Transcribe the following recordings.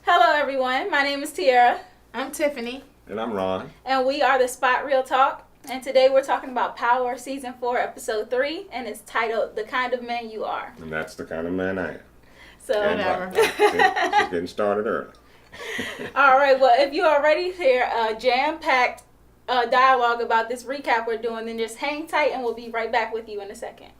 Hello, everyone. My name is Tiara. I'm Tiffany. And I'm Ron. And we are the Spot Real Talk. And today we're talking about Power Season 4, Episode 3. And it's titled The Kind of Man You Are. And that's the kind of man I am. So, whatever. She's getting started early. All right. Well, if you are ready to hear a jam-packed dialogue about this recap we're doing, then just hang tight and we'll be right back with you in a second.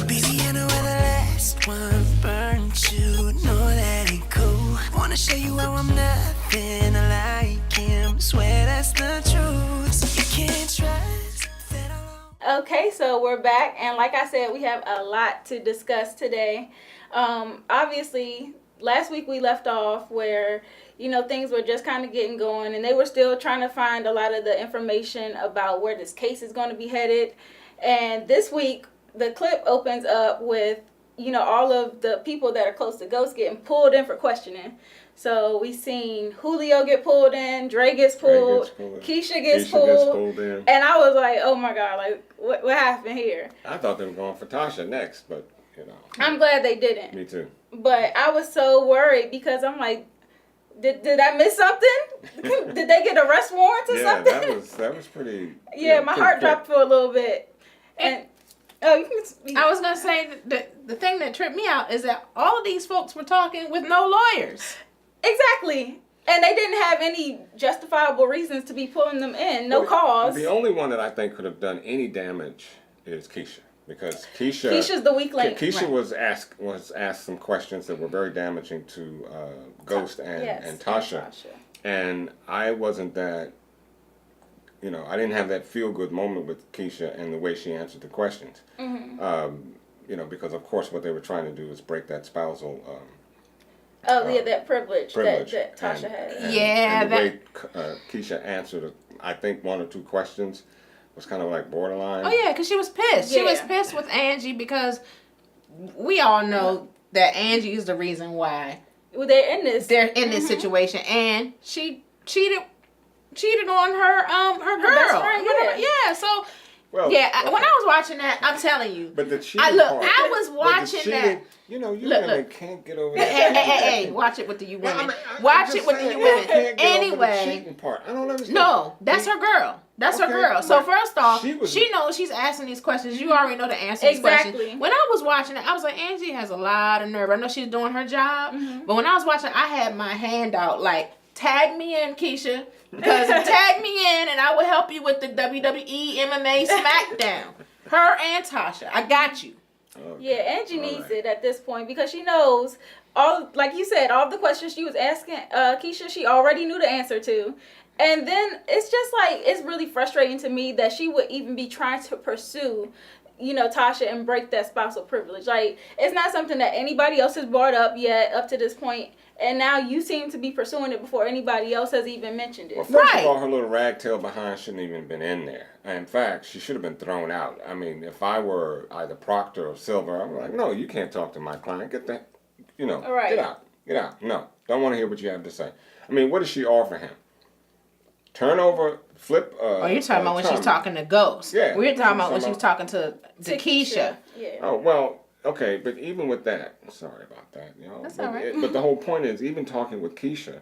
Baby, I know where the last one burnt you. Know that ain't cool. Wanna show you how I'm nothing like him. Swear that's the truth. So you can't trust that I won't. Okay, so we're back. And like I said, we have a lot to discuss today. Obviously, last week we left off where, things were just kind of getting going. And they were still trying to find a lot of the information about where this case is going to be headed. And this week, the clip opens up with, all of the people that are close to Ghost getting pulled in for questioning. So we seen Julio get pulled in, Dre gets pulled, Kiesha gets pulled in. And I was like, oh my God, like, what happened here? I thought they were going for Tasha next, but, I'm glad they didn't. Me too. But I was so worried because I'm like, did I miss something? Did they get arrest warrants or something? Yeah, that was pretty... Yeah, my heart dropped for a little bit. And you can speak. I was going to say that the thing that tripped me out is that all of these folks were talking with no lawyers. Exactly. And they didn't have any justifiable reasons to be pulling them in. No cause. The only one that I think could have done any damage is Kiesha. Because Kiesha's the weak link. Kiesha was asked some questions that were very damaging to Ghost and Tasha. And I wasn't that, I didn't have that feel-good moment with Kiesha and the way she answered the questions. Mm-hmm. Because of course what they were trying to do is break that spousal that privilege that Tasha had. And the way Kiesha answered, I think, one or two questions was kind of like borderline. Oh, yeah, because she was pissed. Yeah. She was pissed with Angie because we all know that Angie is the reason why they're in this situation. And she cheated on her girl. best friend, yeah, so... Well, when I was watching that, I'm telling you. But the cheating I was part, watching that. You Look. can't get over that. Hey, watch it with the you women. Watch it with the you women. Anyway. The cheating part. I don't understand. No, that's her girl. That's her girl. So first off, she knows she's asking these questions. You already know the answer to these questions. When I was watching it, I was like, Angie has a lot of nerve. I know she's doing her job. Mm-hmm. But when I was watching, I had my hand out like, tag me in, Kiesha. Because tag me in and I will help you with the WWE MMA SmackDown. Her and Tasha. I got you. Okay. Yeah, Angie needs it at this point because she knows like you said, all the questions she was asking Kiesha, she already knew the answer to. And then it's just like, it's really frustrating to me that she would even be trying to pursue, Tasha and break that spousal privilege. Like, it's not something that anybody else has brought up yet up to this point. And now you seem to be pursuing it before anybody else has even mentioned it. Well, first of all, her little ragtail behind shouldn't even been in there. In fact, she should have been thrown out. I mean, if I were either Proctor or Silver, I'm like, no, you can't talk to my client. Get that, get out. Get out. No, don't want to hear what you have to say. I mean, what does she offer him? Turn over, flip. You're talking about when she's talking to Ghost. Yeah. We're talking about when she was talking to Kiesha. Yeah. Oh, well. Okay, but even with that, sorry about that. That's all right. But the whole point is, even talking with Kiesha,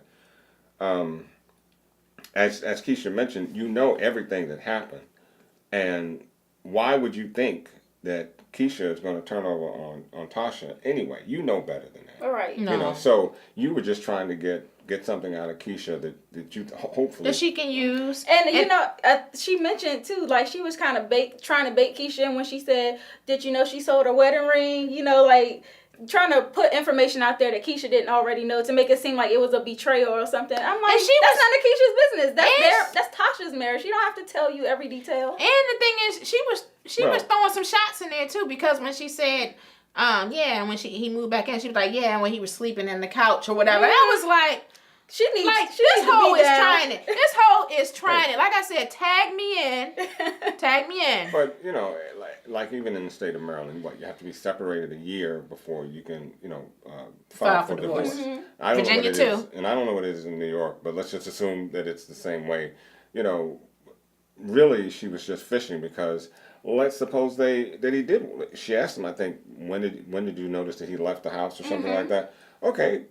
as Kiesha mentioned, you know everything that happened, and why would you think that Kiesha is going to turn over on Tasha anyway? You know better than that. All right. No. So you were just trying to get something out of Kiesha that you hopefully that she can use. And she mentioned too, like she was kind of trying to bait Kiesha in when she said, "Did you know she sold her wedding ring?" Like trying to put information out there that Kiesha didn't already know to make it seem like it was a betrayal or something. I'm like, that's none of Keisha's business. That's Tasha's marriage. She don't have to tell you every detail. And the thing is, she was throwing some shots in there too, because when she said, when he moved back in, she was like, when he was sleeping in the couch or whatever. Mm-hmm. I was like, this hoe is trying it. Like I said, tag me in. But like even in the state of Maryland, you have to be separated a year before you can file for divorce. Mm-hmm. I don't Virginia know what it too. is, and I don't know what it is in New York. But let's just assume that it's the same way. Really, she was just fishing because let's suppose that he did. She asked him, I think, when did you notice that he left the house or something like that? Okay.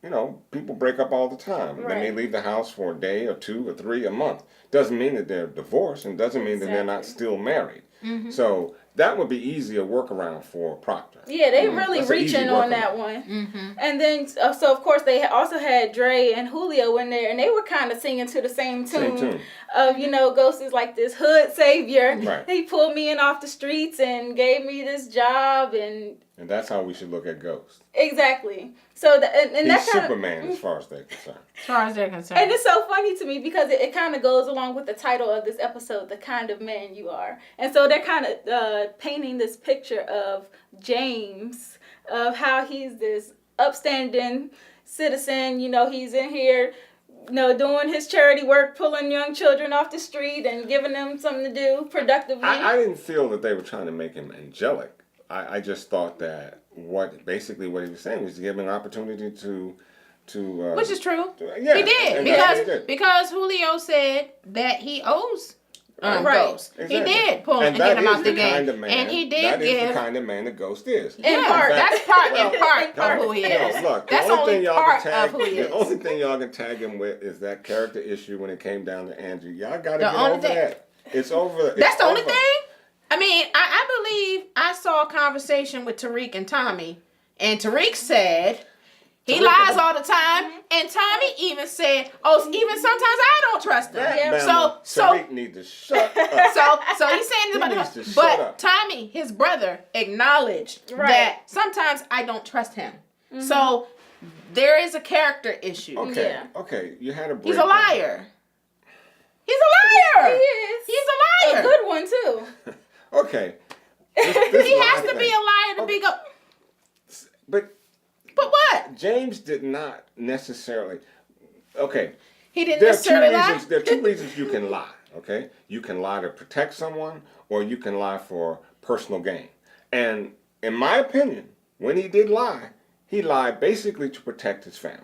people break up all the time. Right. They may leave the house for a day or 2 or 3 a month. Doesn't mean that they're divorced, and doesn't mean that they're not still married. Mm-hmm. So that would be easier workaround for Proctor. Yeah, they really reaching on that one. Mm-hmm. And then, so of course, they also had Dre and Julio in there, and they were kind of singing to the same tune. Of, Ghost is like this hood savior. Right. He pulled me in off the streets and gave me this job. And that's how we should look at Ghost. Exactly. So he's that's Superman as far as they're concerned. As far as they're concerned. And it's so funny to me because it kind of goes along with the title of this episode, The Kind of Man You Are. And so they're kind of painting this picture of James, of how he's this upstanding citizen. He's in here, doing his charity work, pulling young children off the street and giving them something to do productively. I didn't feel that they were trying to make him angelic. I just thought that what he was saying was to give him an opportunity to which is true. He did because Julio said that he owes Ghost. Exactly. He did pull him and get him out the game, and he did give the kind of man that Ghost is. In part, that's part of who he is. Look, that's only part of who he is. The only thing y'all can tag him with is that character issue when it came down to Angie. Y'all got to get over that. It's over. That's the only thing. I mean, I believe I saw a conversation with Tariq and Tommy, and Tariq said he lies all the time, and Tommy even said, even sometimes I don't trust him. So Tariq needs to shut up. So he's saying this about but Tommy, his brother, acknowledged that sometimes I don't trust him. Mm-hmm. So there is a character issue. Okay, you had a breakdown. He's a liar. He's a liar. He is. He's a liar. A good one too. Okay. He has to be a liar to be But what? James did not necessarily. Okay. He didn't necessarily lie. There are 2 reasons you can lie. Okay, you can lie to protect someone, or you can lie for personal gain. And in my opinion, when he did lie, he lied basically to protect his family.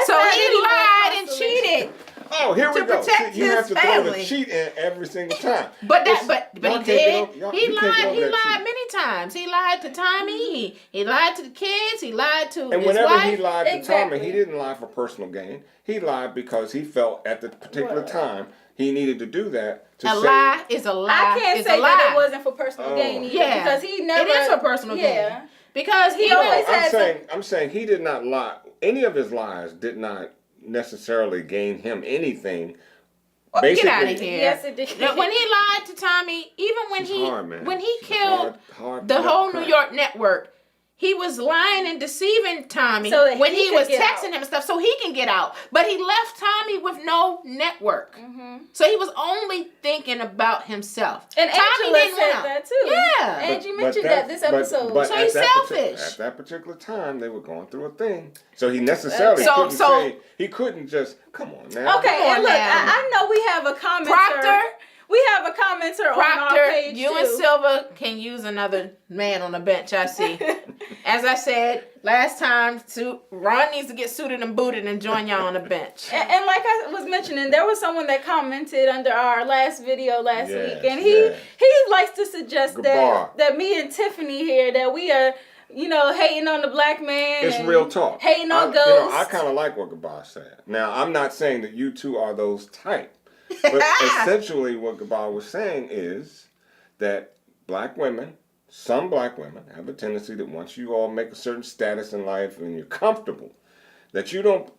So he lied and cheated. Oh, here we go. See, you have to throw the cheat in every single time. But he did. He lied many times. He lied to Tommy. He lied to the kids. He lied to his wife. And whenever he lied to Tommy, he didn't lie for personal gain. He lied because he felt at the particular time he needed to do that. Lie is a lie. I can't say that it wasn't for personal gain either. Yeah, because he never. It is for personal gain. Because he always I'm saying he did not lie. Any of his lies did not necessarily gain him anything. Get out of here. Yes, it did. When he lied to Tommy, even when he killed the whole New York network, he was lying and deceiving Tommy when he was texting him and stuff so he can get out. But he left Tommy with no network. Mm-hmm. So he was only thinking about himself. And Tommy Angela said that too. Yeah. Angie mentioned that this episode. So he's selfish. At that particular time, they were going through a thing. So he necessarily couldn't say, he couldn't just, come on now. Okay, and look, I know we have a commenter. Proctor. We have a commenter on our page you and Silva can use another man on the bench, I see. As I said last time, Ron needs to get suited and booted and join y'all on the bench. And like I was mentioning, there was someone that commented under our last video last week, and he likes to suggest that me and Tiffany here, that we are, hating on the black man. It's real talk. Hating on Ghost. I kind of like what Gabar said. Now, I'm not saying that you two are those type. But essentially what Gabar was saying is that some black women have a tendency that once you all make a certain status in life and you're comfortable, that you don't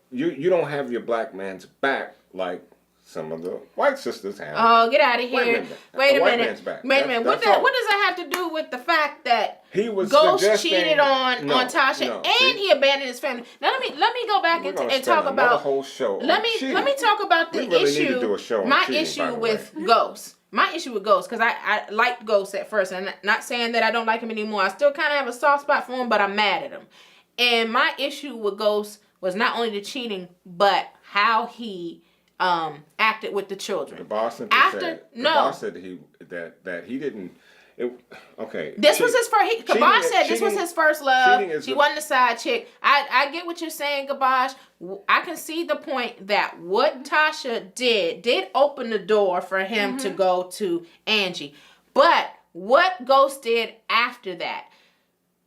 have your black man's back like some of the white sisters have. Oh, get out of here. Wait a minute. What does that have to do with the fact that Ghost cheated on Tasha and he abandoned his family? Now let me go back and talk about whole show. Let me talk about the issue. My issue with Ghost. My issue with Ghost, because I liked Ghost at first, and I'm not saying that I don't like him anymore. I still kind of have a soft spot for him, but I'm mad at him. And my issue with Ghost was not only the cheating, but how he acted with the children. The boss said that he didn't. This was his first. Gabosh said this was his first love. She wasn't a side chick. I get what you're saying, Gabosh. I can see the point that what Tasha did open the door for him to go to Angie. But what Ghost did after that,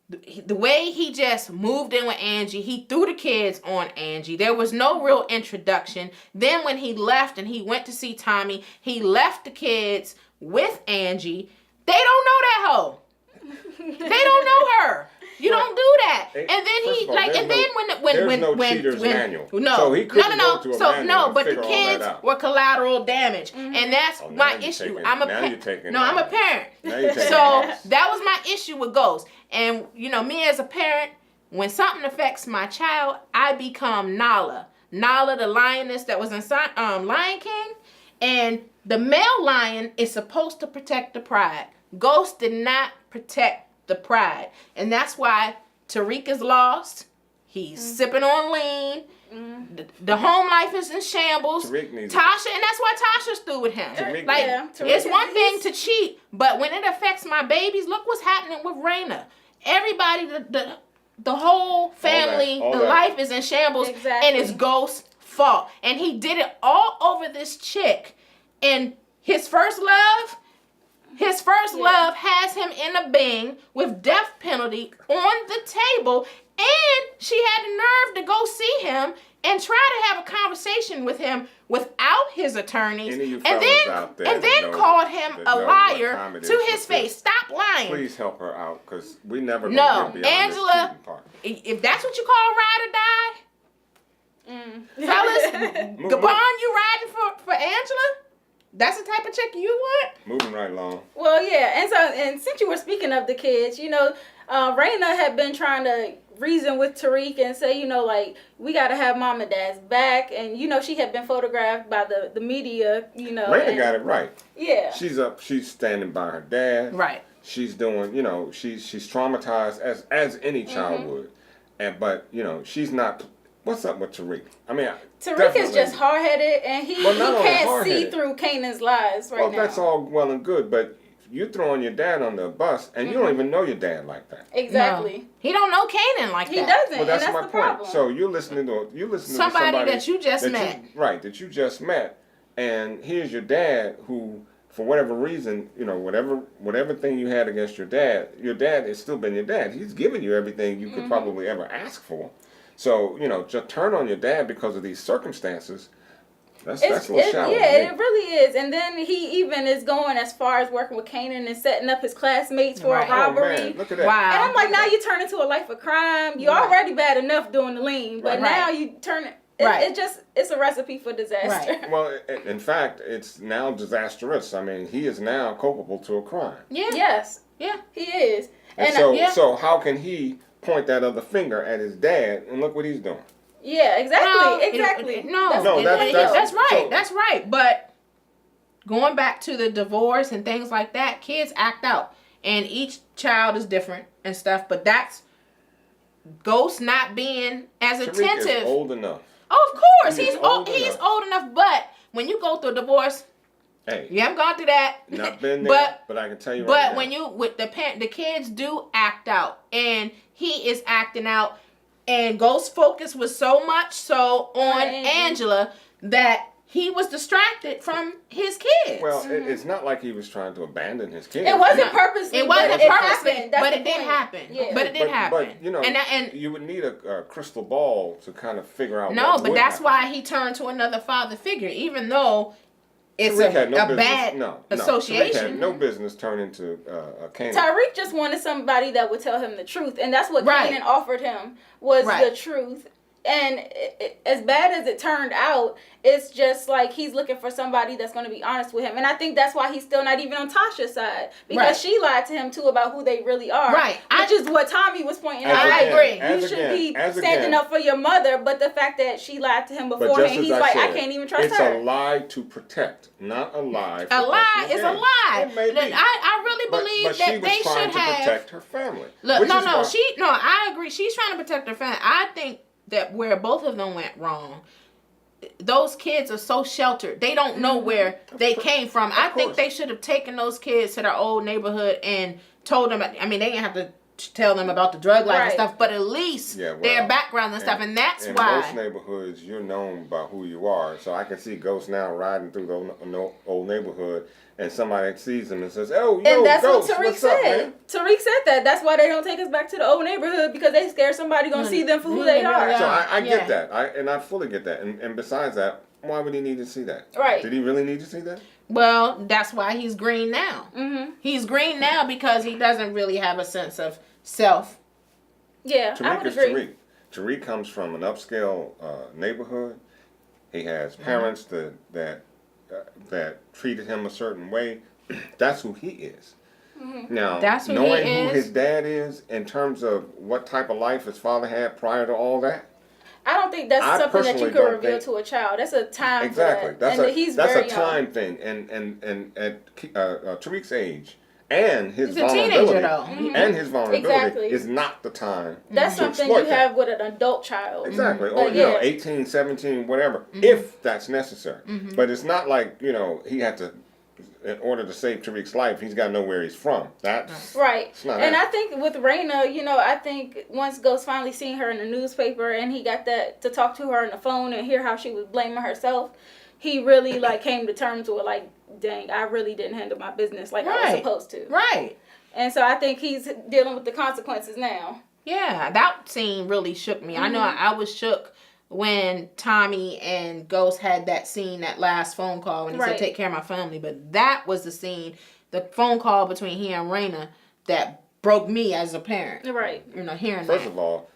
the way he just moved in with Angie, he threw the kids on Angie. There was no real introduction. Then when he left and he went to see Tommy, he left the kids with Angie. They don't know that hoe. They don't know her. You don't do that. And then he manual. No, so he couldn't go to a so manual no, but the figure all kids that out. were collateral damage, and that's my issue. I'm a parent. So that was my issue with Ghost. And me as a parent, when something affects my child, I become Nala, the lioness that was in Lion King, and the male lion is supposed to protect the pride. Ghost did not protect the pride. And that's why Tariq is lost. He's sipping on lean. The home life is in shambles. Tasha, and that's why Tasha's through with him. It's one thing to cheat, but when it affects my babies, look what's happening with Raina. Everybody, the whole family, life is in shambles, and it's Ghost's fault. And he did it all over this chick. And his first love has him in a bing with death penalty on the table, and she had the nerve to go see him and try to have a conversation with him without his attorneys, and then called him a liar to his face. Stop lying. Please help her out, because we never No, get Angela, if that's what you call ride or die, fellas, Gabon, you riding for Angela? That's the type of chick you want? Moving right along. Well, yeah, and since you were speaking of the kids, Raina had been trying to reason with Tariq and say, we got to have mom and dad's back. And, she had been photographed by the media, Raina got it right. Yeah. She's standing by her dad. Right. She's doing, she's traumatized as any child would. But, she's not... What's up with Tariq? I mean, Tariq is just hard-headed, and he can't see through Kanan's lies now. Well, that's all well and good, but you're throwing your dad under the bus, and you don't even know your dad like that. Exactly. No. He don't know Kanan like that. He doesn't. Well, that's my the point. problem. So you're listening to somebody that you just met. That you just met, and here's your dad who, for whatever reason, whatever thing you had against your dad has still been your dad. He's given you everything you could probably ever ask for. So, just turn on your dad because of these circumstances. That's a little shallow. Yeah, it really is. And then he even is going as far as working with Kanan and setting up his classmates for a robbery. Oh, man, look at that. Wow. And I'm like, now you turn into a life of crime. You're already bad enough doing the lean, but now you turn it. It's a recipe for disaster. Right. Well, in fact, it's now disastrous. I mean, he is now culpable to a crime. Yeah. Yes. Yeah. He is. And so how can he point that other finger at his dad and look what he's doing? Yeah, exactly. That's right. That's right. But going back to the divorce and things like that, kids act out, and each child is different and stuff. But that's Ghost not being as attentive. Tariq is old enough. Oh, of course, he's old enough. But when you go through a divorce, you haven't gone through that. Not been there, but I can tell you. But when you with the kids do act out, and he is acting out, and Ghost's focus was so much so on Angela that he was distracted from his kids. Well, it's not like he was trying to abandon his kids. It wasn't purposely. It wasn't purposely, but it did happen. Yeah. But it did happen. But and you would need a crystal ball to kind of figure out. No, but that's why he turned to another father figure, even though it's a bad association. Tariq had no business turning to a Kanan. Tariq just wanted somebody that would tell him the truth, and that's what Kanan offered him was the truth. And as bad as it turned out, it's just like he's looking for somebody that's going to be honest with him. And I think that's why he's still not even on Tasha's side. Because she lied to him, too, about who they really are. Right. Which is what Tommy was pointing out. I agree. You should be standing up for your mother. But the fact that she lied to him beforehand, he's like, I can't even trust her. It's a lie to protect, not a lie for a lie is a lie. It may be. I really believe that they should have. But she was trying to protect her family. Look, I agree. She's trying to protect her family. I think that where both of them went wrong, those kids are so sheltered. They don't know where they came from. I think they should have taken those kids to their old neighborhood and told them. I mean, they didn't have to tell them about the drug life and Right. stuff, but at least their background and stuff, and that's why. In most neighborhoods, you're known by who you are. So I can see Ghost now riding through the old neighborhood, and somebody sees him and says, "Oh, yo, and that's Ghost, what Tariq what's up, said. man?" Tariq said that. That's why they don't take us back to the old neighborhood, because they scared somebody gonna see them for who they are. So I get that. I fully get that. And besides that, why would he need to see that? Right. Did he really need to see that? Well, that's why he's green now. Mm-hmm. He's green now because he doesn't really have a sense of self. Yeah, I Tariq would is agree. Tariq comes from an upscale neighborhood. He has parents that treated him a certain way. That's who he is. Mm-hmm. Now, That's who knowing he is. who his dad is in terms of what type of life his father had prior to all that, I don't think that's I something that you personally can don't reveal think- to a child. That's a time exactly. for that. He's That's very a time thing, and at Tariq's age and his He's a teenager, though. and his vulnerability Exactly. is not the time. That's to something exploit you that. have with an adult child. Exactly. But Or, 18, 17, whatever, if that's necessary. But it's not like, he had to, in order to save Tariq's life, he's got to know where he's from. That's Right. it's not And that. I think with Raina, I think once Ghost finally seen her in the newspaper and he got to talk to her on the phone and hear how she was blaming herself, he really came to terms with dang, I really didn't handle my business like I was supposed to. Right. And so I think he's dealing with the consequences now. Yeah, that scene really shook me. I know I was shook when Tommy and Ghost had that scene, that last phone call when he said, "Take care of my family." But that was the scene, the phone call between he and Raina that broke me as a parent. Right. Hearing First that. of all,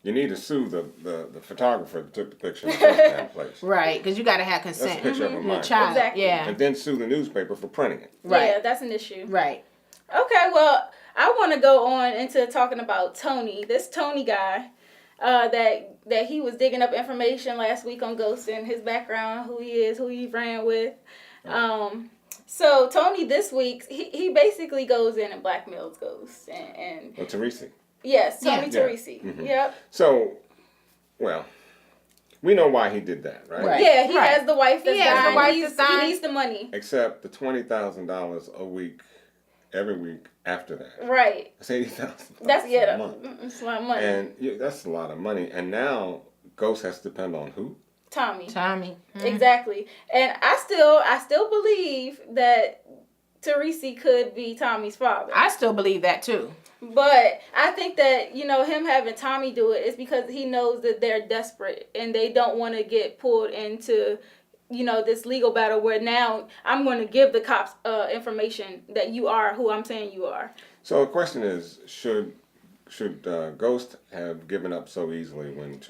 you need to sue the photographer that took the picture in the first damn place. Right, because you got to have That's consent. a picture of a minor. Child. Exactly. Yeah. And then sue the newspaper for printing it. Right. Yeah, that's an issue. Right. Okay, well, I want to go on into talking about Tony. This Tony guy, that he was digging up information last week on Ghost and his background, who he is, who he ran with. So Tony this week, he basically goes in and blackmails Ghost and Well, Teresi. yes, Tony Yeah. Teresi. Mhm. Yep. So, well, we know why he did that, right? Right. Yeah, he has the wife that's He has the dying. wife He's- that's dying. He needs the money. Except the $20,000 a week, every week after that. Right. That's $80,000. That's a month. it's a lot of money. And that's a lot of money. And now Ghost has to depend on who? Tommy. Mm-hmm. Exactly. And I still believe that Teresi could be Tommy's father. I still believe that too. But I think that, him having Tommy do it is because he knows that they're desperate and they don't want to get pulled into, this legal battle where now I'm going to give the cops information that you are who I'm saying you are. So the question is, should Ghost have given up so easily when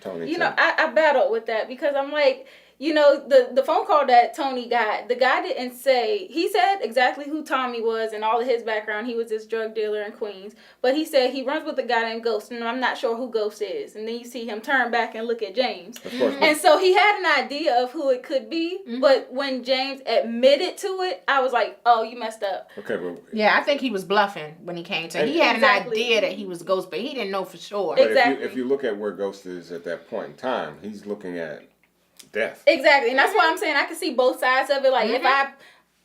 Tony said, I battled with that because I'm like, the phone call that Tony got, the guy didn't say, he said exactly who Tommy was and all of his background. He was this drug dealer in Queens. But he said he runs with a guy named Ghost, and I'm not sure who Ghost is. And then you see him turn back and look at James. Of course, And so he had an idea of who it could be, but when James admitted to it, I was like, oh, you messed up. okay, but Yeah, I think he was bluffing when he came to. He had an idea that he was Ghost, but he didn't know for sure. But Exactly. if you look at where Ghost is at that point in time, he's looking at death. Exactly. And that's why I'm saying I can see both sides of it. Like, if I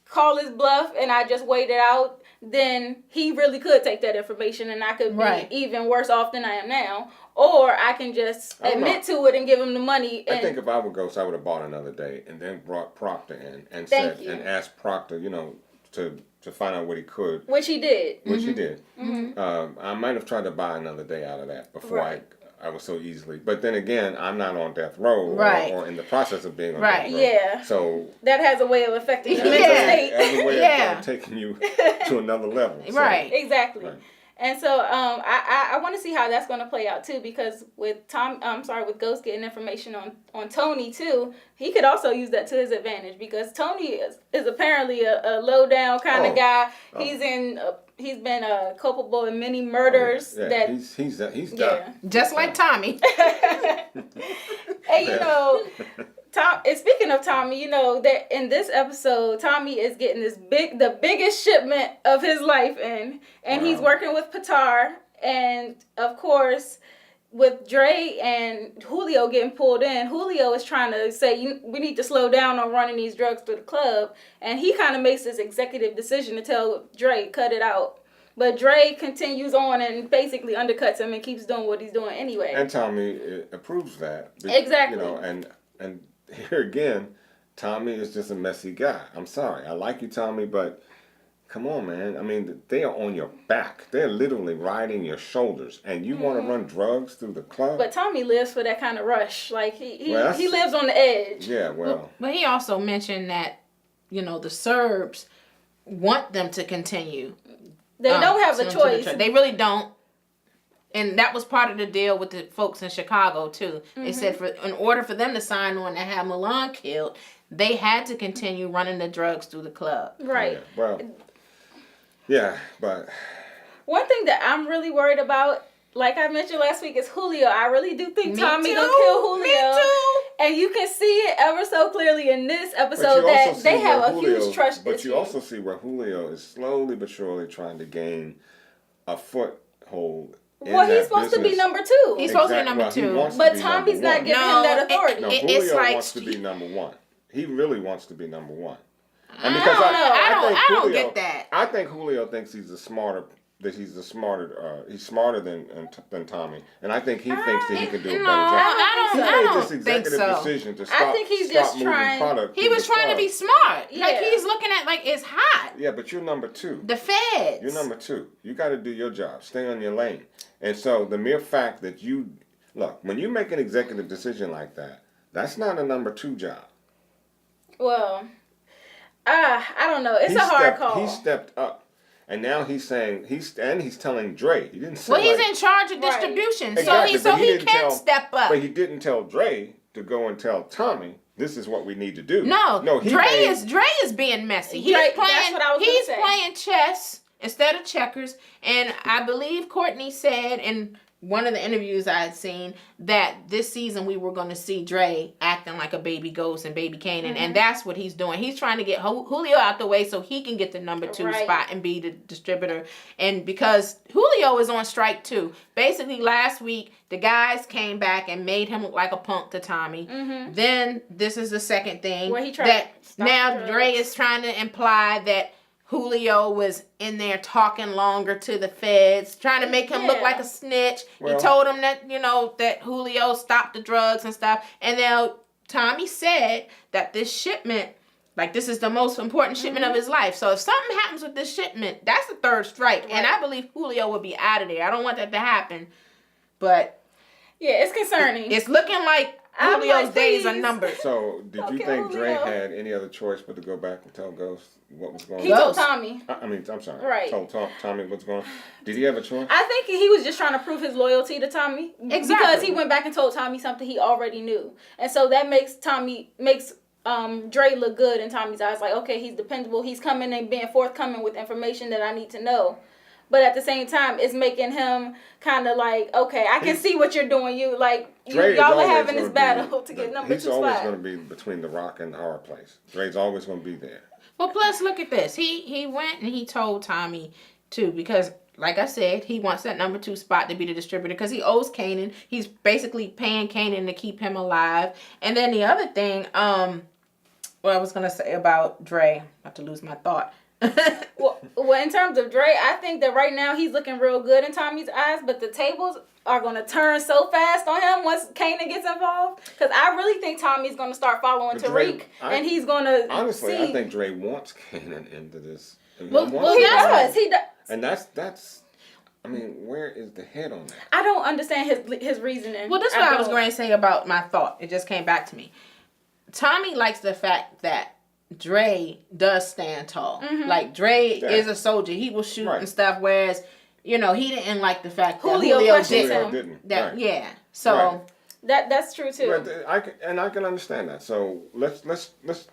call his bluff and I just wait it out, then he really could take that information and I could be even worse off than I am now. Or I can just admit to it and give him the money. And I think if I were Ghost, I would have bought another day and then brought Proctor in and and asked Proctor, to find out what he could. which he did. Which he did. I might have tried to buy another day out of that before I was so easily. But then again, I'm not on death row or in the process of being on death row. Yeah. So that has a way of affecting your mental it state. has a way of taking you to another level. So, Right. Exactly. Right. And so I want to see how that's going to play out too, because with with Ghost getting information on Tony too, he could also use that to his advantage because Tony is apparently a low down kind of guy. He's been culpable in many murders. Yeah, he's done. Just like Tommy. Hey, Tom. And speaking of Tommy, that in this episode, Tommy is getting the biggest shipment of his life in, and he's working with Patar, and of course, with Dre and Julio getting pulled in, Julio is trying to say we need to slow down on running these drugs through the club, and he kind of makes this executive decision to tell Dre cut it out. But Dre continues on and basically undercuts him and keeps doing what he's doing anyway. And Tommy approves that. Exactly. You know, and here again, Tommy is just a messy guy. I'm sorry. I like you, Tommy, but come on, man. I mean, they are on your back. They're literally riding your shoulders. And you want to run drugs through the club? But Tommy lives for that kind of rush. Like, he lives on the edge. Yeah, well. But he also mentioned that, you know, the Serbs want them to continue. They don't have a choice. They really don't. And that was part of the deal with the folks in Chicago, too. They said in order for them to sign on and have Milan killed, they had to continue running the drugs through the club. Right. Yeah, well, yeah, but... One thing that I'm really worried about, like I mentioned last week, is Julio. I really do think Tommy gonna kill Julio. Me too. And you can see it ever so clearly in this episode that they have a huge trust issue. But you also see where Julio is slowly but surely trying to gain a foothold. Well, he's supposed to be number 2. He's supposed to be number 2. But Tommy's not giving him that authority. No, Julio wants to be number 1. He really wants to be number 1. And because I don't get that. I think Julio thinks he's smarter than Tommy, and I think he thinks that he can do a better job. I don't think so. Decision to stop, I think he's just trying. He was trying to be smart. Yeah. Like he's looking at like it's hot. Yeah, but you're number 2. The feds. You're number 2. You got to do your job. Stay on your lane. And so the mere fact that when you make an executive decision like that, that's not a number 2 job. Well, I don't know. It's a hard call. He stepped up. And now he's saying he's telling Dre. He didn't say. Well, he's in charge of distribution, exactly, so he can step up. But he didn't tell Dre to go and tell Tommy, this is what we need to do. No. Dre is being messy. He's playing chess instead of checkers. And I believe Courtney said in one of the interviews I had seen that this season we were going to see Dre acting like a baby Ghost and baby Kanan, and that's what he's doing. He's trying to get Julio out the way so he can get the number 2 spot and be the distributor. And because Julio is on strike too. Basically last week the guys came back and made him look like a punk to Tommy. Then this is the second thing that now Dre is trying to imply that Julio was in there talking longer to the feds, trying to make him look like a snitch. Well, he told him that, that Julio stopped the drugs and stuff. And now Tommy said that this shipment, like this is the most important shipment of his life. So if something happens with this shipment, that's the 3rd strike. Right. And I believe Julio will be out of there. I don't want that to happen. But yeah, it's concerning. It's looking like Julio's days are numbered. So, did you think Dre had any other choice but to go back and tell Ghost what was going on? He told Tommy. I'm sorry. Right. Told Tommy what's going on. Did he have a choice? I think he was just trying to prove his loyalty to Tommy. Exactly. Because he went back and told Tommy something he already knew. And so that makes Dre look good in Tommy's eyes. Like, okay, he's dependable. He's coming and being forthcoming with information that I need to know. But at the same time, it's making him kind of like, okay, I can see what you're doing. Y'all are having this battle to get number 2 spot. He's always going to be between the rock and the hard place. Dre's always going to be there. Well, plus, look at this. He went and he told Tommy, too, because, like I said, he wants that number 2 spot to be the distributor because he owes Kanan. He's basically paying Kanan to keep him alive. And then the other thing, what I was going to say about Dre, I'm about to lose my thought. well, in terms of Dre, I think that right now he's looking real good in Tommy's eyes, but the tables are going to turn so fast on him once Kanan gets involved. Because I really think Tommy's going to start following Tariq, and he's going to honestly, I think Dre wants Kanan into this. Well, he does. He does. And that's. I mean, where is the head on that? I don't understand his reasoning. Well, this is what I was going to say about my thought. It just came back to me. Tommy likes the fact that Dre does stand tall. Like, Dre is a soldier. He will shoot and stuff, whereas, he didn't like the fact that Julio didn't. Yeah. So... That's true, too. But I can understand that. So, let's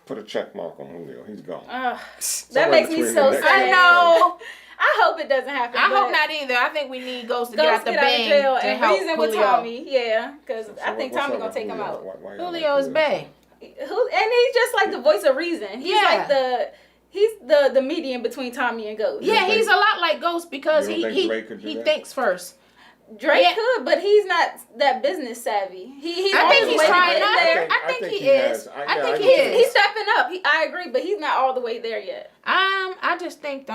put a check mark on Julio. He's gone. That makes me so sad. I know. I hope it doesn't happen. I hope not either. I think we need Ghost to get out the bang jail to and help reason Julio. With Tommy. Yeah, because I think Tommy's going to take him out. Julio's bae. And he's just like the voice of reason. He's like the median between Tommy and Ghost. Yeah, he's a lot like Ghost because he thinks first. Drake could, but he's not that business savvy. I think he's trying not there. I think he is. I think he is. He's stepping up. I agree, but he's not all the way there yet. I just think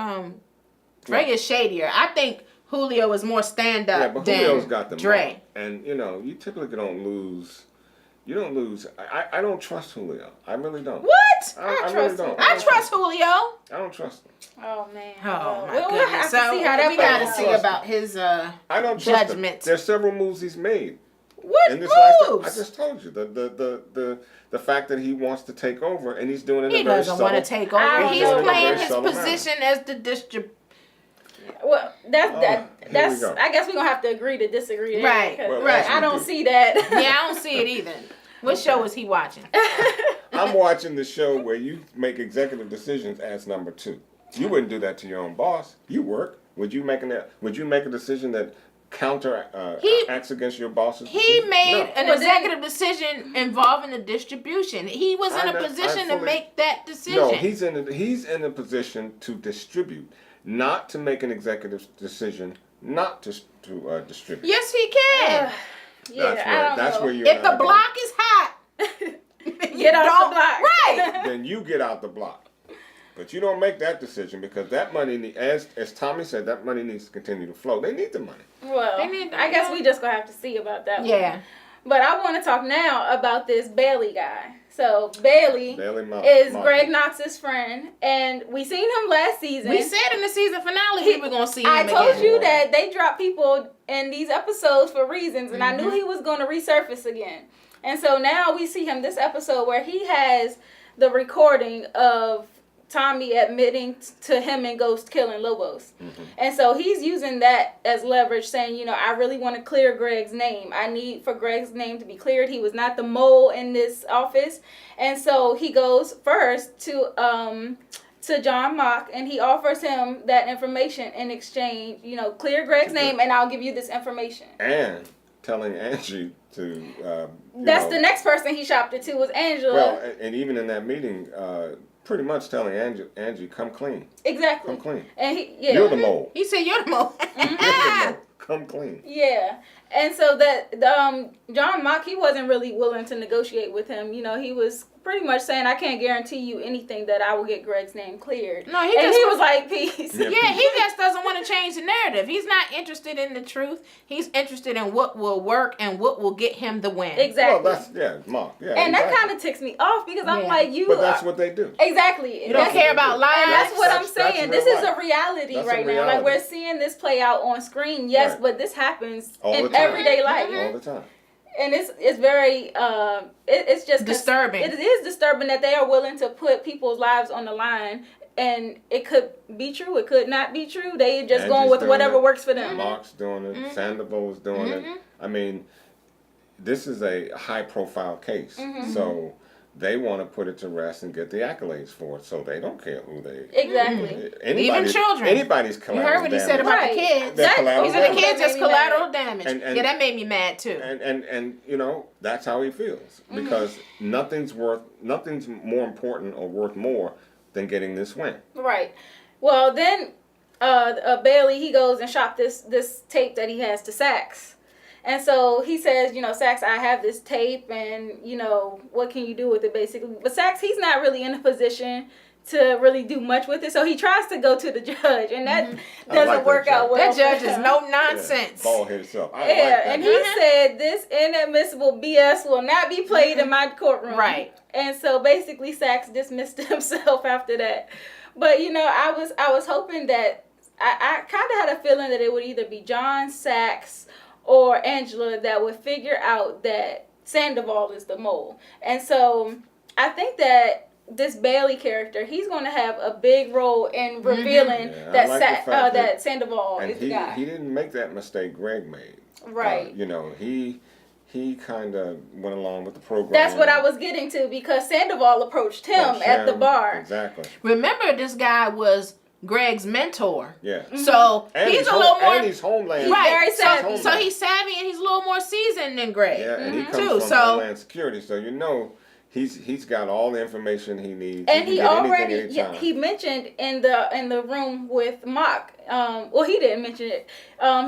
Greg is shadier. I think Julio is more stand up but than Julio's got the Dre. money. And you typically don't lose. You don't lose. I don't trust Julio. I really don't. What? I really don't. I trust Julio. I don't trust him. Oh man. Oh my we'll goodness. have to So see how that we got to plays see out. about his I don't trust him. judgment. There's several moves he's made. What In this last, moves? I just told you the fact that he wants to take over and he's doing it. He in a very doesn't want to take over. I He's know. playing Very his subtle position as the distributor. Well, that's we go. I guess we're gonna have to agree to disagree. There, Right, because Well, right. I don't see that. Yeah, I don't see it either. What show is he watching? I'm watching the show where you make executive decisions as number 2. You wouldn't do that to your own boss. You work. Would you make a decision that acts against your boss's He decision? made No. an executive decision involving the distribution. He was in a position to make that decision. No, he's in a position to distribute, not to make an executive decision, not to distribute. Yes, he can. Yeah, That's where you're. If the block is hot, Get off the block. Right. Then you get out the block. But you don't make that decision because that money, as Tommy said, that money needs to continue to flow. They need the money. Well, I guess we just gonna have to see about that one. Yeah. But I want to talk now about this Bailey guy. So Bailey is Martin. Greg Knox's friend, and we seen him last season. We said in the season finale we were gonna see him I told again. you that they drop people in these episodes for reasons, and I knew he was going to resurface again. And so now we see him this episode where he has the recording of Tommy admitting to him and Ghost killing Lobos. And so he's using that as leverage, saying, I really want to clear Greg's name. I need for Greg's name to be cleared. He was not the mole in this office. And so he goes first to John Mock, and he offers him that information in exchange, clear Greg's name, and I'll give you this information. And telling Angie to... That's the next person he shopped it to was Angela. Well, and even in that meeting... pretty much telling Angie, come clean. Exactly. Come clean. And you're the mole. He said you're the mole. You're the mole. Come clean. Yeah. And so that John Mock, he wasn't really willing to negotiate with him. He was pretty much saying, I can't guarantee you anything that I will get Greg's name cleared. No, he was like, peace. Yeah, he just doesn't want to change the narrative. He's not interested in the truth. He's interested in what will work and what will get him the win. Exactly. Well, Mark. Yeah, and that kind of ticks me off because I'm like, But that's what they do. Exactly. You don't care about lies. And that's what I'm saying. This is a reality That's right a now. Like, reality. we're seeing this play out on screen, yes, Right. but this happens All the in time. everyday life. All the time. And it's very it's just disturbing. It is disturbing that they are willing to put people's lives on the line, and it could be true, it could not be true. They just Angie's going with doing whatever it. works for them. Mark's doing it. Sandoval's doing it. I mean, this is a high-profile case, so they want to put it to rest and get the accolades for it. So they don't care who they. Exactly. Even children. Anybody's You collateral heard what he damage. said about Right. the kids. They're collateral He said the damage. kids just That made me collateral damage. And- Yeah, that made me mad too. And that's how he feels because nothing's more important or worth more than getting this win. Right. Well, then Bailey, he goes and shopped this tape that he has to Sax. And so he says, Sax, I have this tape and, what can you do with it basically? But Sax, he's not really in a position to really do much with it. So he tries to go to the judge, and that doesn't work out well. That judge for is him. no nonsense. Bald headed self. I like Yeah, that and guy. he said this inadmissible BS will not be played in my courtroom. Right. And so basically Sax dismissed himself after that. But I was hoping that I kind of had a feeling that it would either be John, Sax, or Angela that would figure out that Sandoval is the mole. And so I think that this Bailey character, he's going to have a big role in revealing that Sandoval is the guy. He didn't make that mistake Greg made. Right. He kind of went along with the program. That's what I was getting to because Sandoval approached him at the bar. Exactly. Remember, this guy was Greg's mentor. Yeah. So And he's a little more. And he's homeland. He's Right. very savvy. So he's savvy and he's a little more seasoned than Greg. Yeah, and he comes too. from So Homeland Security, so he's got all the information he needs. And he already he mentioned in the room with Mock. Well, he didn't mention it.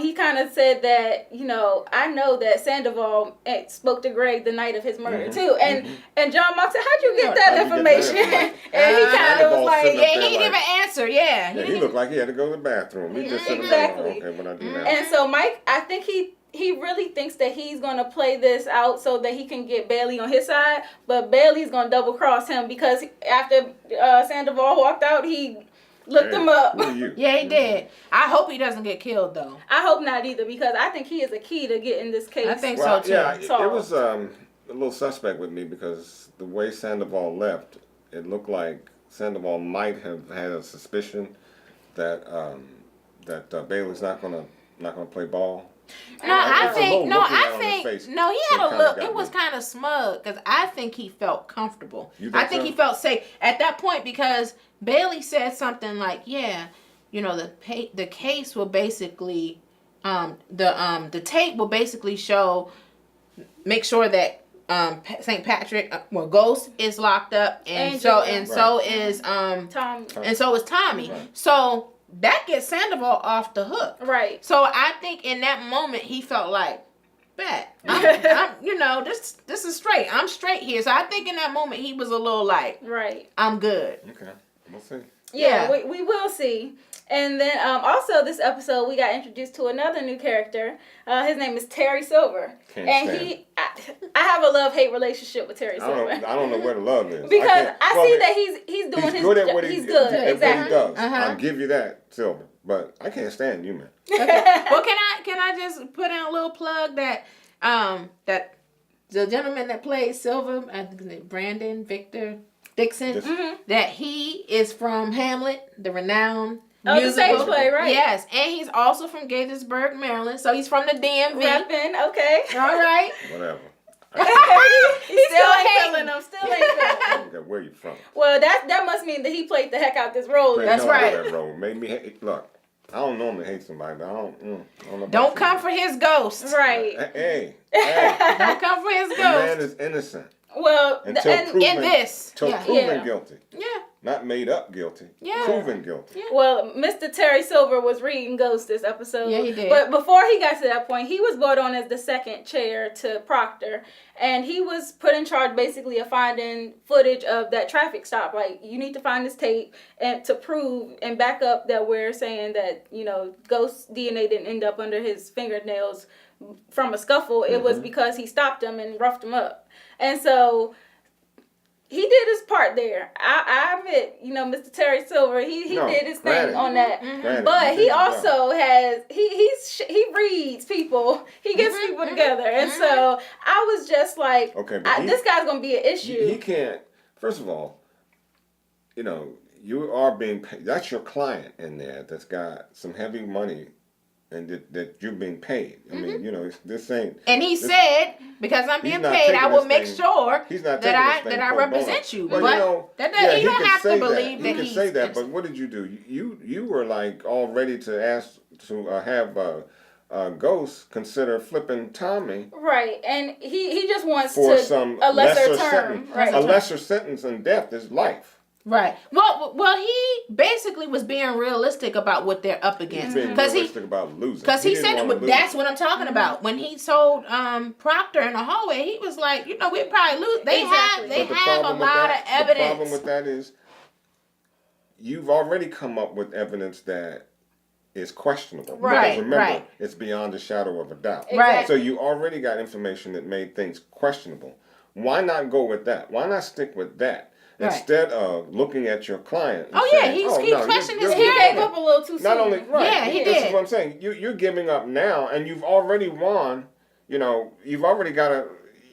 He kind of said that, you know, I know that Sandoval spoke to Greg the night of his murder too. And John Mock said, "How'd you get that information?" And he kind of was like, "Yeah, he didn't even answer." Yeah, he looked like he had to go to the bathroom. He just said, exactly. "Okay, what I do now?" And so Mike, I think he really thinks that he's going to play this out so that he can get Bailey on his side, but Bailey's going to double cross him because after Sandoval walked out, he looked him up. Yeah, he did. I hope he doesn't get killed, though. I hope not either, because I think he is a key to getting this case. I think so, too. Yeah, it was a little suspect with me because the way Sandoval left, it looked like Sandoval might have had a suspicion that Bailey's not gonna play ball. I think he had a look. It was kind of smug because I think he felt comfortable. I think he felt safe at that point because Bailey said something like, "Yeah, you know, the case will basically, the tape will basically make sure that St. Patrick, Ghost is locked up, and so is Tommy, and so is Tommy. Right. So." That gets Sandoval off the hook. Right. So I think in that moment he felt like, bet, I'm you know, this is straight. I'm straight here. So I think in that moment he was a little like, right, I'm good. Okay, we'll see. Yeah, we will see. And then also this episode we got introduced to another new character. His name is Terry Silver. I have a love-hate relationship with Terry Silver. I don't know where the love is. Because I see that he's doing his good at what he's good. Exactly. What he does. I'll give you that, Silver. But I can't stand you, man. Okay. Well, can I just put in a little plug that that the gentleman that plays Silver, I think his name Brandon Victor Dixon, that he is from Hamlet, the renowned musical. The stage play, right? Yes, and he's also from Gaithersburg, Maryland, so he's from the DMV. Reppin', okay. All right. Whatever. He still ain't feeling them. Still ain't feeling them. Where you from? Well, that must mean that he played the heck out this role. That's right. That role made me hate. Look, I don't normally hate somebody, but I don't know. Don't come for his ghost. Right. Hey. Don't come for his ghost. The man is innocent. Well, until proven guilty. Yeah. Not made up guilty. Yeah. Proven guilty. Yeah. Well, Mr. Terry Silver was reading Ghost this episode. Yeah, he did. But before he got to that point, he was brought on as the second chair to Proctor. And he was put in charge basically of finding footage of that traffic stop. Like, you need to find this tape and to prove and back up that we're saying that, you know, Ghost's DNA didn't end up under his fingernails from a scuffle. It was because he stopped him and roughed him up. And so he did his part there. I admit, you know, Mr. Terry Silver, he did his thing on that. But he also has he reads people. He gets people together, and so I was just like, this guy's gonna be an issue. He can't. First of all, you know, you are being paid. That's your client in there that's got some heavy money. And that you're being paid. I mean, you know, this ain't. And he said, because I'm being paid, I will make sure that I represent you. But you know, you don't have to believe that he can say that. But what did you do? You were like all ready to ask to have Ghost consider flipping Tommy. Right, and he just wants for a lesser term. Right. A lesser sentence than death is life. Right. Well, he basically was being realistic about what they're up against. Because realistic about losing. Because he said that's what I'm talking about. When he told Proctor in the hallway, he was like, you know, we'd probably lose. They have a lot of evidence. The problem with that is you've already come up with evidence that is questionable. Right. Because remember, it's beyond a shadow of a doubt. Right. So you already got information that made things questionable. Why not go with that? Why not stick with that? Right. Instead of looking at your client and saying, he questioned his He gave up a little too soon. Not only, right. Yeah, he did. That's what I'm saying. You're giving up now, and you've already won. You know, you've already got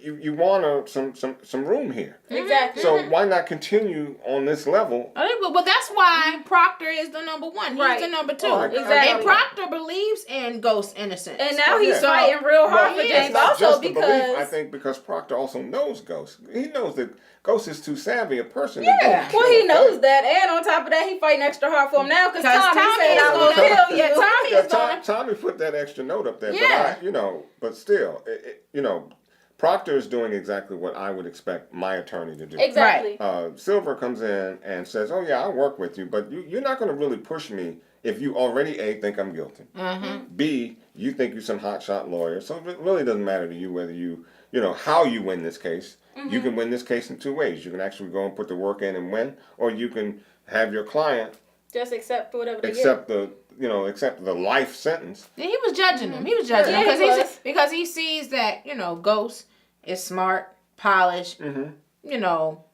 you want some room here. Exactly. So why not continue on this level? Well, that's why Proctor is the number one. He's the number two. Exactly. And Proctor believes in Ghost's innocence. And now he's fighting real hard for James. Also because belief, I think because Proctor also knows Ghost. He knows that Ghost is too savvy a person. Yeah. Well, he knows that, and on top of that, he fighting extra hard for him now because Tommy said I will kill you. Tommy put that extra note up there. Yeah. But but still, you know, Proctor is doing exactly what I would expect my attorney to do. Exactly. Silver comes in and says, "Oh yeah, I'll work with you, but you're not going to really push me if you already A, think I'm guilty, B, you think you're some hotshot lawyer. So it really doesn't matter to you whether you know how you win this case. You can win this case in two ways. You can actually go and put the work in and win, or you can have your client just accept whatever they accept get. accept the life sentence." Yeah, he was judging him. He was judging him because he sees that Ghost is smart, polished,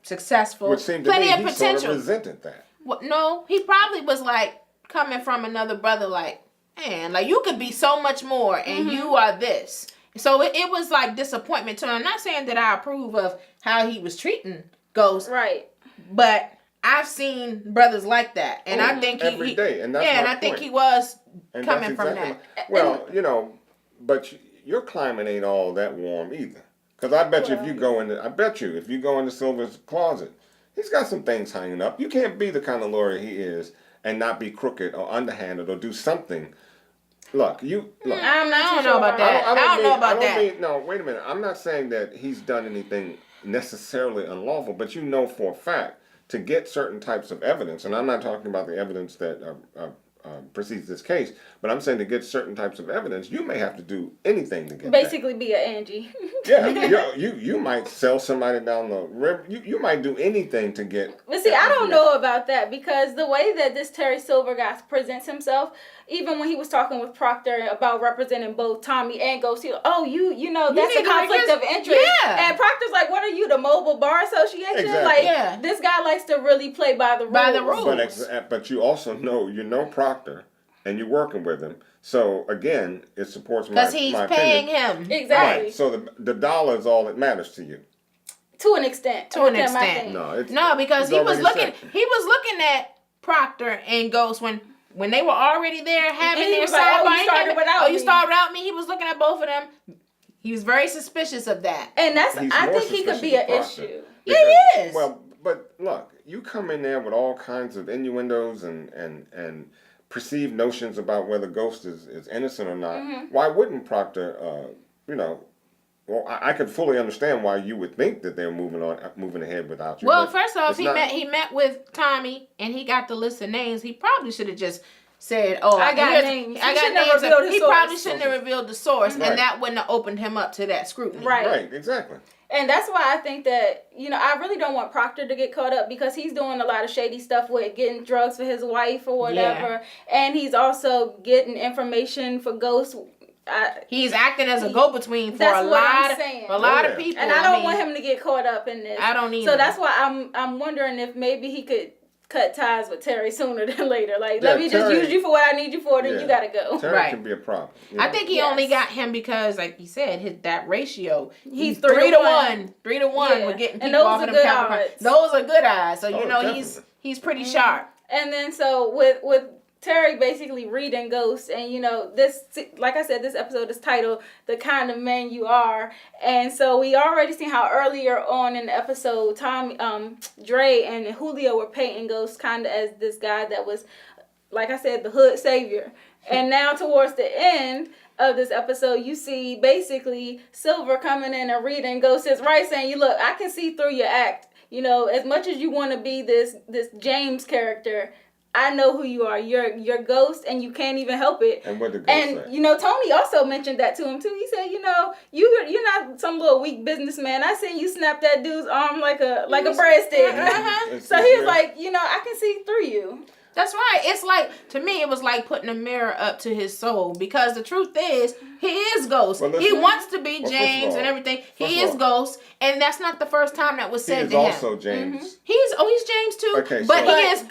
successful, Which seemed to plenty me of he potential. sort of resented that. Well, no, he probably was like coming from another brother, like, man, like you could be so much more, and you are this. So it was like disappointment to him. I'm not saying that I approve of how he was treating Ghost, right? But I've seen brothers like that, and I think every day, and that's and my I think point. he was And coming from exactly that. Well, but your climate ain't all that warm either. Because I bet you if you go into Silver's closet, he's got some things hanging up. You can't be the kind of lawyer he is and not be crooked or underhanded or do something. Look. I don't know about that. I don't know about that. No, wait a minute. I'm not saying that he's done anything necessarily unlawful, but for a fact to get certain types of evidence, and I'm not talking about the evidence that precedes this case, but I'm saying to get certain types of evidence, you may have to do anything to get basically be an Angie. Yeah, you might sell somebody down the river. You might do anything to get. But see, I don't know about that because the way that this Terry Silver guy presents himself, even when he was talking with Proctor about representing both Tommy and Ghost, that's a conflict of interest. Yeah. And Proctor's like, "What are you, the Mobile Bar Association?" Exactly. Like, this guy likes to really play by the rules. But you also know Proctor, and you're working with him. So again, it supports my opinion. Because he's paying him. Exactly. Right. So the dollar is all that matters to you. To an extent. No, because he was looking at Proctor and Ghost when they were already there having their sidebar. You started without me. He was looking at both of them. He was very suspicious of that. And I think he could be an issue. Yeah, he is. Well, but look, you come in there with all kinds of innuendos and perceived notions about whether Ghost is innocent or not. Why wouldn't Proctor, well, I could fully understand why you would think that they're moving ahead without you. Well, first off, he met with Tommy and he got the list of names. He probably should have just said, "Oh, I got names." He probably shouldn't have revealed the source, and that wouldn't have opened him up to that scrutiny. Right, exactly. And that's why I think that, I really don't want Proctor to get caught up because he's doing a lot of shady stuff with getting drugs for his wife or whatever. Yeah. And he's also getting information for Ghost. He's acting as a go-between for a lot of people. And I don't want him to get caught up in this. I don't either. So that's why I'm wondering if maybe he could cut ties with Terry sooner than later. Like, let me just use you for what I need you for, then you gotta go. Terry can be a problem. I think he only got him because, like he said, that ratio. He's 3 to 1. 3 to 1 with getting people off of them Capricorn. Those are good odds. So he's pretty sharp. And then so with Terry basically reading Ghost, and this, like I said, this episode is titled "The Kind of Man You Are," and so we already seen how earlier on in the episode, Dre and Julio were painting Ghost kind of as this guy that was, like I said, the hood savior, and now towards the end of this episode, you see basically Silver coming in and reading Ghost's right, saying, "You look, I can see through your act. As much as you want to be this James character, I know who you are. You're Ghost, and you can't even help it." And what did Ghost say? Tony also mentioned that to him too. He said, you're not some little weak businessman. I seen you snap that dude's arm like a breadstick. So he was like, I can see through you. That's right. It's like, to me, it was like putting a mirror up to his soul, because the truth is, he is Ghost. Well, he wants to be James and everything. He is Ghost, and that's not the first time that was said to him. He is also James. He's James too. Okay, but he is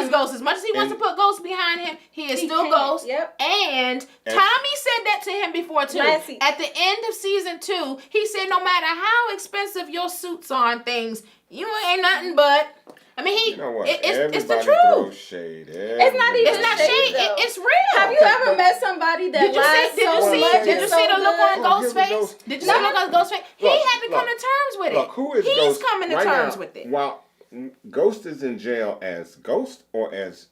Ghost. As much as he wants to put Ghost behind him, he is still Ghost. Yep. And Tommy said that to him before too. At the end of season 2, he said, no matter how expensive your suits are and things, you ain't nothing but. I mean, it's the truth. Shade. It's not even shade. It's real. Have you ever met somebody that lies so much? Did you see the look on Ghost's face? Did you see the look on Ghost's face? He had to come to terms with it. Look, who is He's Ghost coming to terms with it. While Ghost is in jail as Ghost or as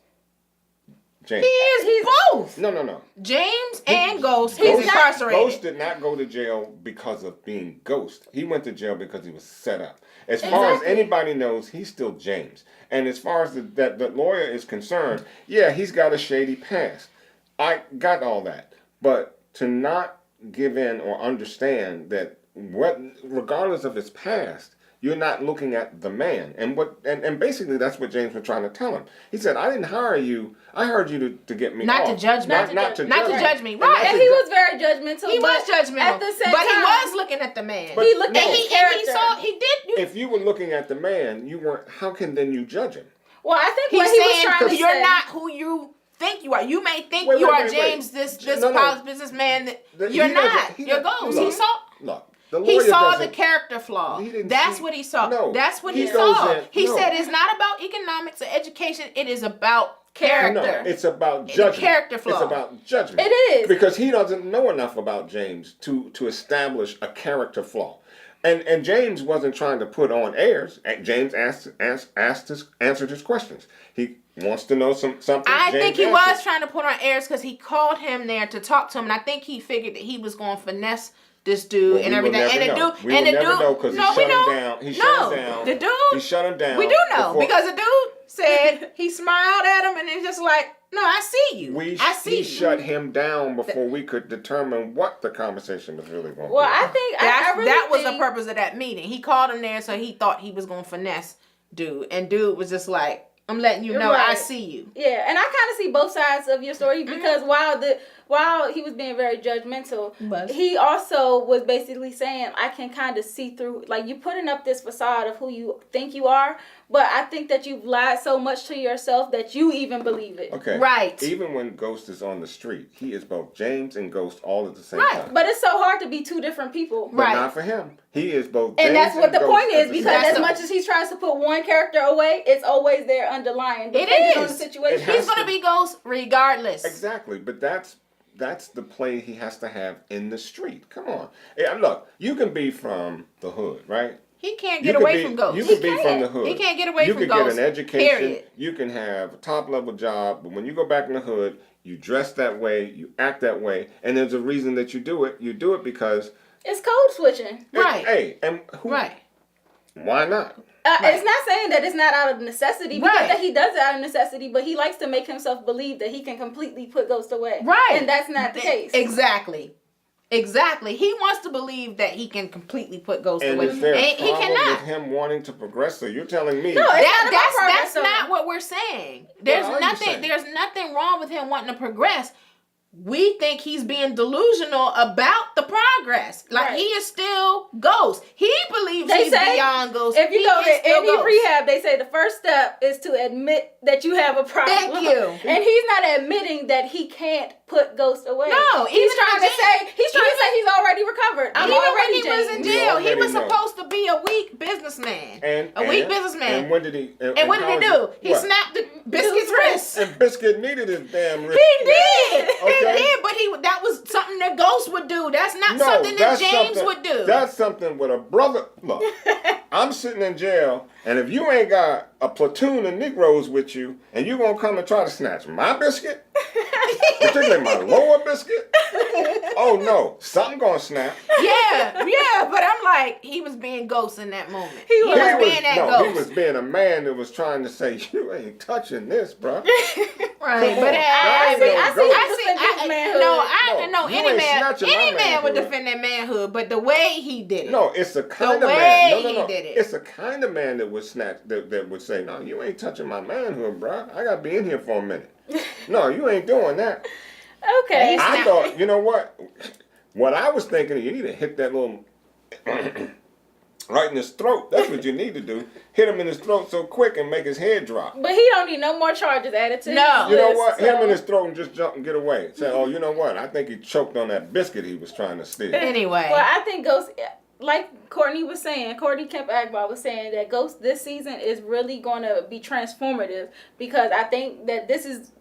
James. He is both. No. James and Ghost is incarcerated. Ghost did not go to jail because of being Ghost. He went to jail because he was set up. As far as anybody knows, he's still James. And as far as the lawyer is concerned, yeah, he's got a shady past. I got all that. But to not give in or understand that regardless of his past, you're not looking at the man. And basically that's what James was trying to tell him. He said, I didn't hire you. I hired you to get me not off. to judge me. Not to judge me. Right. And he was very judgmental. He was judgmental. At the same but time, he was looking at the man. He looked at his character. He did. If you were looking at the man, you weren't. How can then you judge him? Well, I think He's what he was saying trying to you're say, not who you think you are. You may think you are James, this businessman. You're not. You're Ghost. He saw the character flaw. That's what he saw. No, that's what he saw. He said it's not about economics or education. It is about character. No, it's about judgment. Character flaw. It's about judgment. It is. Because he doesn't know enough about James to establish a character flaw. And James wasn't trying to put on airs. James answered his questions. He wants to know something. I think he was trying to put on airs because he called him there to talk to him, and I think he figured that he was going to finesse this dude and everything. And the dude, he shut him down. We do know because the dude said he smiled at him and it's just like, no, I see you. He shut him down before we could determine what the conversation was really going to be. Well, I think that was the purpose of that meeting. He called him there, so he thought he was going to finesse dude, and dude was just like, I'm letting you know I see you. Yeah, and I kind of see both sides of your story because while he was being very judgmental, he also was basically saying, I can kind of see through, like, you putting up this facade of who you think you are, but I think that you've lied so much to yourself that you even believe it. Okay. Right. Even when Ghost is on the street, he is both James and Ghost all at the same time. But it's so hard to be two different people. But not for him. He is both James and that's what the point is, because as much as as he tries to put one character away, it's always there underlying. It is. On the situation. He's going to be Ghost regardless. Exactly. But that's the play he has to have in the street. Come on. Yeah, look, you can be from the hood, right? He can't get away from Ghost. You can be from the hood. He can't get away from Ghost. You can get an education. Period. You can have a top-level job. But when you go back in the hood, you dress that way, you act that way, and there's a reason that you do it. You do it because... It's code switching. Right. Hey, and who... Right. Why not? It's not saying that it's not out of necessity, because that he does it out of necessity, but he likes to make himself believe that he can completely put Ghost away. Right. And that's not the case. Exactly. He wants to believe that he can completely put Ghost away. Is there a he cannot. with him wanting to progress? So you're telling me... No, that's not what we're saying. There's nothing wrong with him wanting to progress. We think he's being delusional about the progress. Like, he is still Ghost. He believes he's beyond Ghost. If you go to any rehab, they say the first step is to admit that you have a problem. Thank you. And he's not admitting that he can't put Ghost away. No, he's trying to say he's already recovered. Even when he was in jail, he was supposed to be a weak businessman. And what did he do? He snapped the Biscuit's wrist. And Biscuit needed his damn wrist. He did. Okay. He did, but that was something that Ghost would do. That's not something that James would do. That's something with a brother. Look, I'm sitting in jail, and if you ain't got a platoon of Negroes with you, and you gonna come and try to snatch my biscuit, particularly my lower biscuit, oh no, something gonna snap. Yeah, but I'm like, he was being Ghost in that moment. He was being Ghost. He was being a man that was trying to say, you ain't touching this, bro. Right, but any man would defend that manhood, but the way he did it. No, it's the kind of man. No. It's the kind of man that would snatch, that would say, no, you ain't touching my manhood, bro. I gotta be in here for a minute. No, you ain't doing that. Okay. I thought, you know what? What I was thinking, you need to hit that little right in his throat. That's what you need to do. Hit him in his throat so quick and make his head drop. But he don't need no more charges added to his list. You know what? Hit him in his throat and just jump and get away. Say, oh, you know what? I think he choked on that biscuit he was trying to steal. Anyway. Well, I think Ghost, like Courtney was saying, Courtney Kemp Agbar was saying that Ghost this season is really going to be transformative, because I think that this is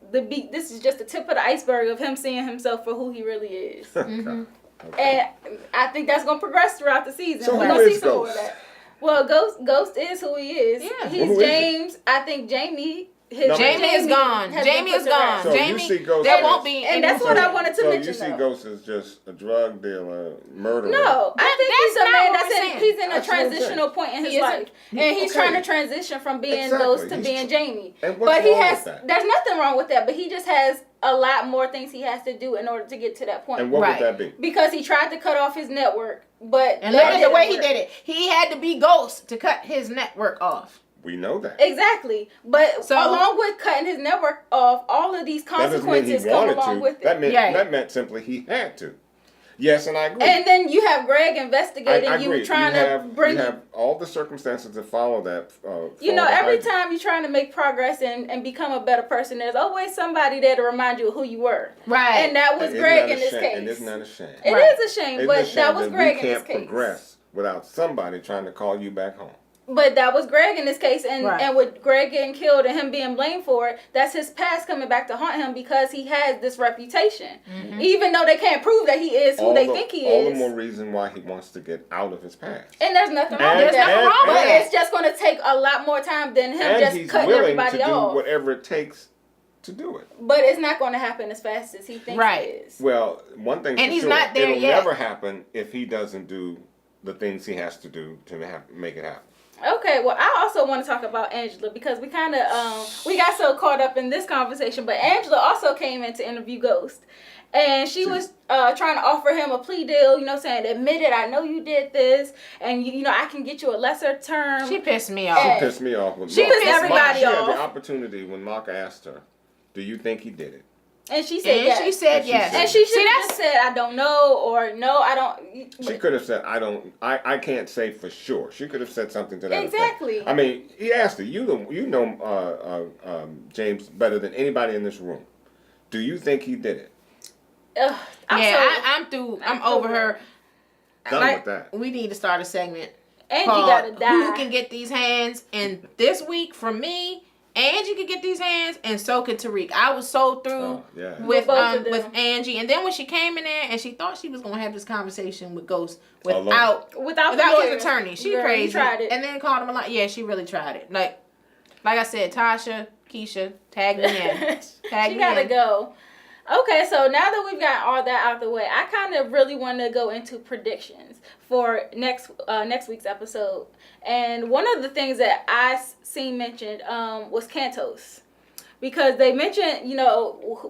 just the tip of the iceberg of him seeing himself for who he really is. Mm-hmm. Okay. And I think that's going to progress throughout the season. So we're who going to is see some more Ghost? of that. Well, Ghost is who he is. Yeah. He's James. I think Jamie Jamie is gone. Jamie is gone. So Jamie, you see Ghost there won't be. And that's what I wanted to mention. So you see Ghost as just a drug dealer, murderer. No, I think he's a man he's in a transitional point in his life, and he's trying to transition from being Ghost to being Jamie. But he has. There's nothing wrong with that, but he just has a lot more things he has to do in order to get to that point. And what would that be? Because he tried to cut off his network, but and look at the way he did it. He had to be Ghost to cut his network off. We know that. Exactly. But along with cutting his network off, all of these consequences come along with it. That meant simply he had to. Yes, and I agree. And then you have Greg investigating you, trying to bring... You have all the circumstances that follow that. Every time you're trying to make progress and become a better person, there's always somebody there to remind you of who you were. Right. And that was Greg in this case. And isn't that a shame? It is a shame, but that was Greg in this case. We can't progress without somebody trying to call you back home. But that was Greg in this case, and with Greg getting killed and him being blamed for it, that's his past coming back to haunt him because he has this reputation. Mm-hmm. Even though they can't prove that he is who they think he is. All the more reason why he wants to get out of his past. And there's nothing wrong with that. But it's just going to take a lot more time than him just cutting everybody off. And he's willing to do whatever it takes to do it. But it's not going to happen as fast as he thinks it is. Well, one thing and for he's sure, not there it'll yet. never happen if he doesn't do the things he has to do to make it happen. Okay, well, I also want to talk about Angela because we kind of we got so caught up in this conversation, but Angela also came in to interview Ghost, and she was trying to offer him a plea deal, saying, admit it, I know you did this, and I can get you a lesser term. She pissed me off. She pissed me off. She pissed everybody off. She had the opportunity when Mark asked her, do you think he did it? And she said yes. She said yes. And she should have just said, I don't know, or no, I don't. She could have said, I can't say for sure. She could have said something to that effect. Exactly. I mean, he asked her, you know James better than anybody in this room. Do you think he did it? I'm through. I'm over her. Done with that. We need to start a segment. Angie gotta die. Who can get these hands? And this week, from me, Angie could get these hands, and so could Tariq. I was so through with Angie, and then when she came in there and she thought she was gonna have this conversation with Ghost without his attorney, she crazy. Tried it. And then called him a lot. Yeah, she really tried it. Like I said, Tasha, Kiesha, tag me in. She gotta go. Okay, so now that we've got all that out the way, I kind of really want to go into predictions for next week's episode. And one of the things that I seen mentioned was Cantos. Because they mentioned,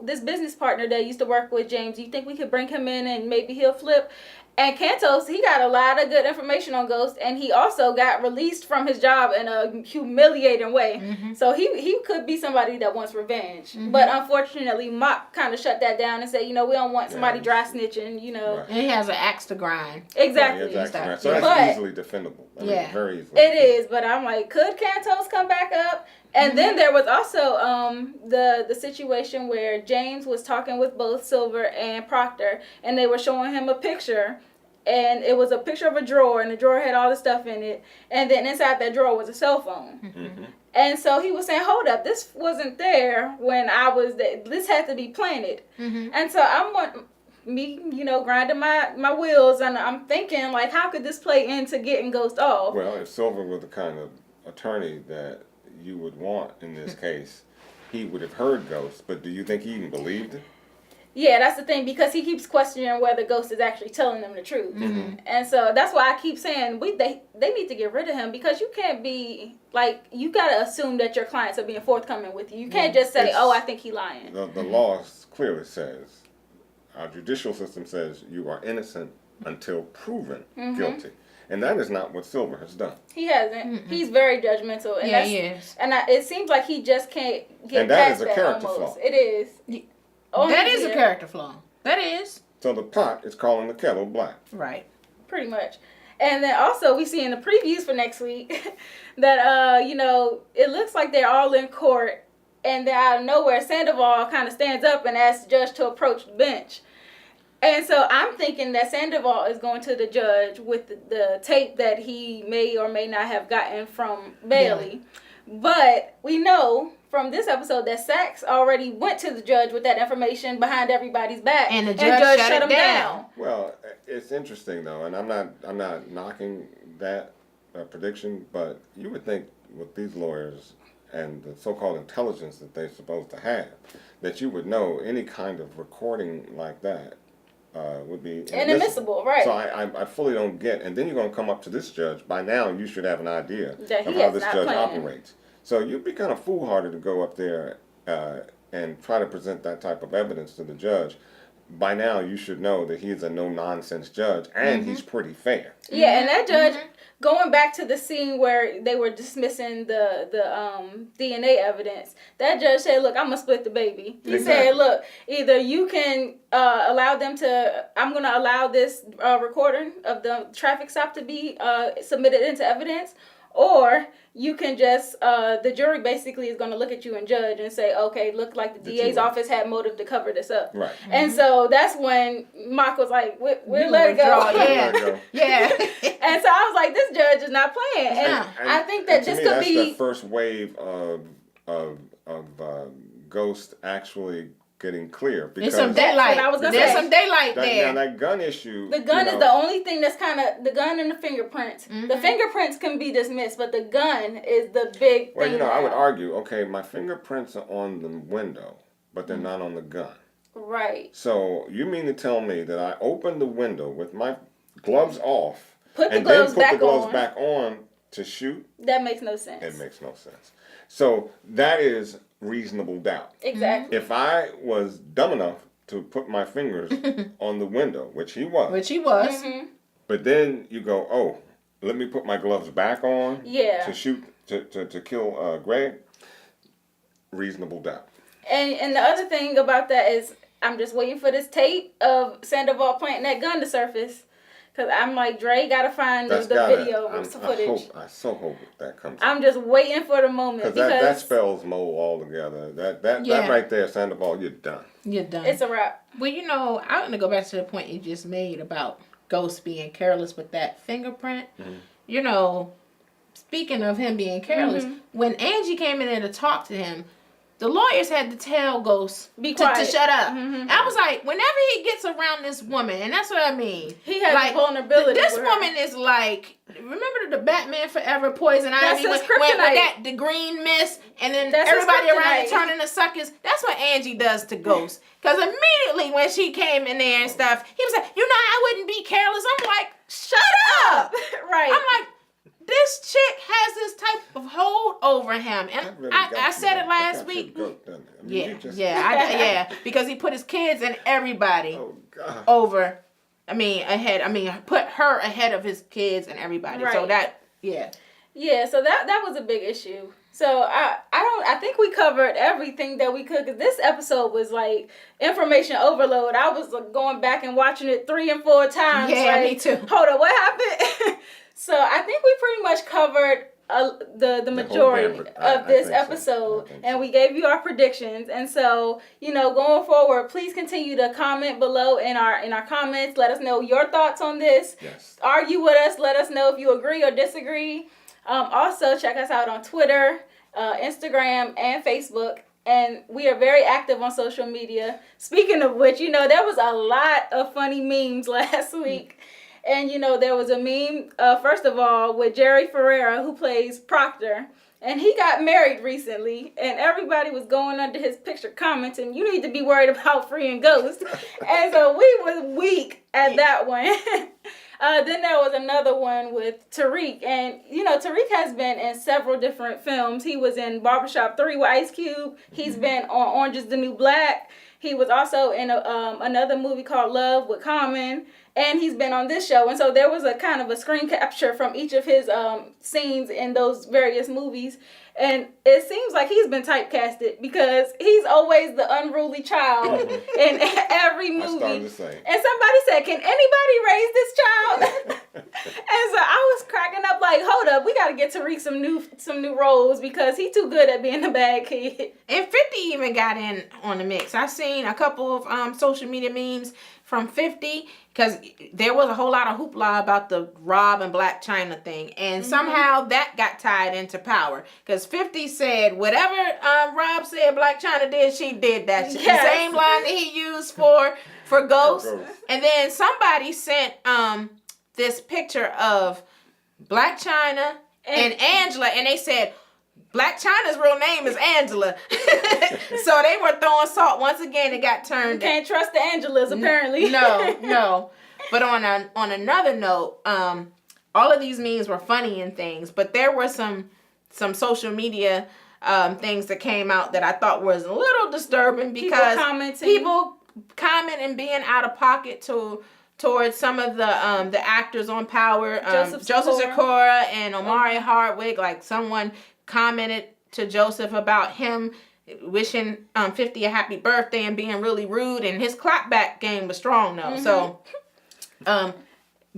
this business partner that used to work with James, you think we could bring him in and maybe he'll flip? And Cantos, he got a lot of good information on Ghost, and he also got released from his job in a humiliating way. Mm-hmm. So he could be somebody that wants revenge. Mm-hmm. But unfortunately, Mop kind of shut that down and said, we don't want somebody dry snitching, Right. And he has an axe to grind. Exactly. So that's easily defendable. Very easily. It is, but I'm like, could Cantos come back up? And then there was also the situation where James was talking with both Silver and Proctor, and they were showing him a picture, and it was a picture of a drawer, and the drawer had all the stuff in it, and then inside that drawer was a cell phone. Mm-hmm. And so he was saying, hold up, this wasn't there when I was there. This had to be planted. Mm-hmm. And so grinding my wheels, and I'm thinking, like, how could this play into getting Ghost off? Well, if Silver were the kind of attorney that you would want in this case, he would have heard Ghost, but do you think he even believed it? Yeah, that's the thing, because he keeps questioning whether Ghost is actually telling them the truth. Mm-hmm. And so that's why I keep saying they need to get rid of him, because you can't be, like, you got to assume that your clients are being forthcoming with you. You can't just say, I think he's lying. The law clearly says, our judicial system says you are innocent until proven guilty. And that is not what Silver has done. He hasn't. Mm-mm. He's very judgmental. And he is. And it seems like he just can't get and that past is a character flaw. It is. That is a character flaw. That is. So the pot is calling the kettle black. Right. Pretty much. And then also we see in the previews for next week that, it looks like they're all in court, and then out of nowhere, Sandoval kind of stands up and asks the judge to approach the bench. And so I'm thinking that Sandoval is going to the judge with the tape that he may or may not have gotten from Bailey. Yeah. But we know from this episode that Sachs already went to the judge with that information behind everybody's back. And the judge shut him down. Well, it's interesting, though, and I'm not knocking that prediction, but you would think with these lawyers and the so-called intelligence that they're supposed to have, that you would know any kind of recording like that would be inadmissible, right? So I fully don't get. And then you're going to come up to this judge. By now, you should have an idea that of how this judge operates. So you'd be kind of foolhardy to go up there and try to present that type of evidence to the judge. By now, you should know that he's a no-nonsense judge, and he's pretty fair. Yeah, and that judge, going back to the scene where they were dismissing the DNA evidence, that judge said, look, I'm going to split the baby. He said, look, either you can allow them to, I'm going to allow this recording of the traffic stop to be submitted into evidence, or you can just, the jury basically is going to look at you and judge and say, okay, look like the DA's office had motive to cover this up. Right. And so that's when Mock was like, we'll let it go. Yeah. And so I was like, this judge is not playing. And I think that this could be... That's the first wave of Ghost actually getting clear. Because there's some daylight. There's some daylight there. Now that gun issue... The gun is the only thing that's kind of... The gun and the fingerprints. The fingerprints can be dismissed, but the gun is the big thing. Well, I would argue, okay, my fingerprints are on the window, but they're not on the gun. Right. So you mean to tell me that I opened the window with my gloves off and then put the gloves back on to shoot? That makes no sense. It makes no sense. So that is reasonable doubt. Exactly. If I was dumb enough to put my fingers on the window, which he was. But then you go, oh, let me put my gloves back on to shoot, to kill Greg. Reasonable doubt. And the other thing about that is I'm just waiting for this tape of Sandoval planting that gun to surface. Because I'm like, Dre got to find the video footage. I so hope that comes I'm just waiting for the moment. Because that spells Mo altogether. That right there, Sandoval, you're done. You're done. It's a wrap. Well, I'm going to go back to the point you just made about Ghost being careless with that fingerprint. Speaking of him being careless, when Angie came in there to talk to him, the lawyers had to tell Ghost to shut up. I was like, whenever he gets around this woman, and that's what I mean. He has vulnerability. This woman is like, remember the Batman Forever Poison Ivy with the green mist, and then everybody around you turning to suckers. That's what Angie does to Ghost. Because immediately when she came in there and stuff, he was like, I wouldn't be careless. I'm like, shut up. Right. I'm like, this chick has this type of hold over him, and I said it last week. Because he put his kids and everybody over. Put her ahead of his kids and everybody. Right. So so that was a big issue. So I think we covered everything that we could, because this episode was like information overload. I was going back and watching it 3 and 4 times. Yeah, me too. Hold on, what happened? So I think we pretty much covered the majority of this episode, and we gave you our predictions. And so, going forward, please continue to comment below in our comments. Let us know your thoughts on this. Yes. Argue with us. Let us know if you agree or disagree. Also, check us out on Twitter, Instagram, and Facebook. And we are very active on social media. Speaking of which, there was a lot of funny memes last week. And, there was a meme, first of all, with Jerry Ferrera, who plays Proctor. And he got married recently. And everybody was going under his picture commenting, you need to be worried about freeing Ghost. And so we was weak at that one. Then there was another one with Tariq. And, Tariq has been in several different films. He was in Barbershop 3 with Ice Cube. He's been on Orange is the New Black. He was also in another movie called Love with Common. And he's been on this show. And so there was a kind of a screen capture from each of his scenes in those various movies. And it seems like he's been typecasted because he's always the unruly child in every movie. I started to say. And somebody said, can anybody raise this child? And so I was cracking up like, hold up, we got to get Tariq some new roles because he's too good at being a bad kid. And 50 even got in on the mix. I've seen a couple of social media memes from 50 because there was a whole lot of hoopla about the Rob and Black China thing, and somehow that got tied into Power because 50 said whatever Rob said Black China did, she did that. Yes. The same line that he used for Ghost. And then somebody sent this picture of Black China and Angela, and they said Black China's real name is Angela. So they were throwing salt once again. It got turned. You can't trust the Angelas, apparently. No. But on another note, all of these memes were funny and things, but there were some social media things that came out that I thought was a little disturbing because people commenting being out of pocket towards some of the actors on Power, Joseph Sikora and Omari Hardwick. Like someone commented to Joseph about him wishing 50 a happy birthday and being really rude, and his clapback game was strong though. Mm-hmm. So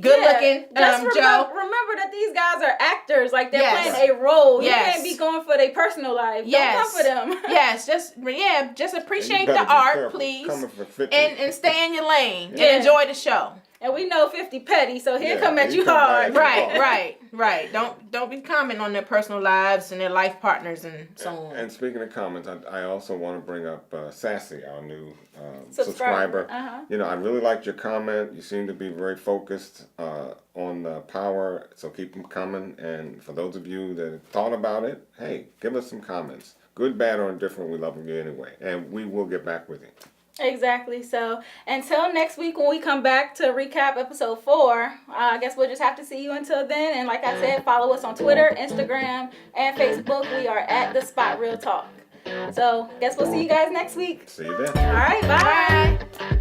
good looking Joe. Remember that these guys are actors, like they're playing a role. You can't be going for their personal life. Don't come for them. Yes, just appreciate the art, please, and stay in your lane and enjoy the show. And we know 50 petty, so he'll come at you hard. Right. Don't be commenting on their personal lives and their life partners and so on. And speaking of comments, I also want to bring up Sassy, our new subscriber. Uh-huh. You know, I really liked your comment. You seem to be very focused on Power, so keep them coming. And for those of you that have thought about it, hey, give us some comments. Good, bad, or indifferent, we love you anyway. And we will get back with you. Exactly. So until next week when we come back to recap episode 4, I guess we'll just have to see you until then. And like I said, follow us on Twitter, Instagram, and Facebook. We are at The Spot Real Talk. So guess we'll see you guys next week. See you then. All right. Bye.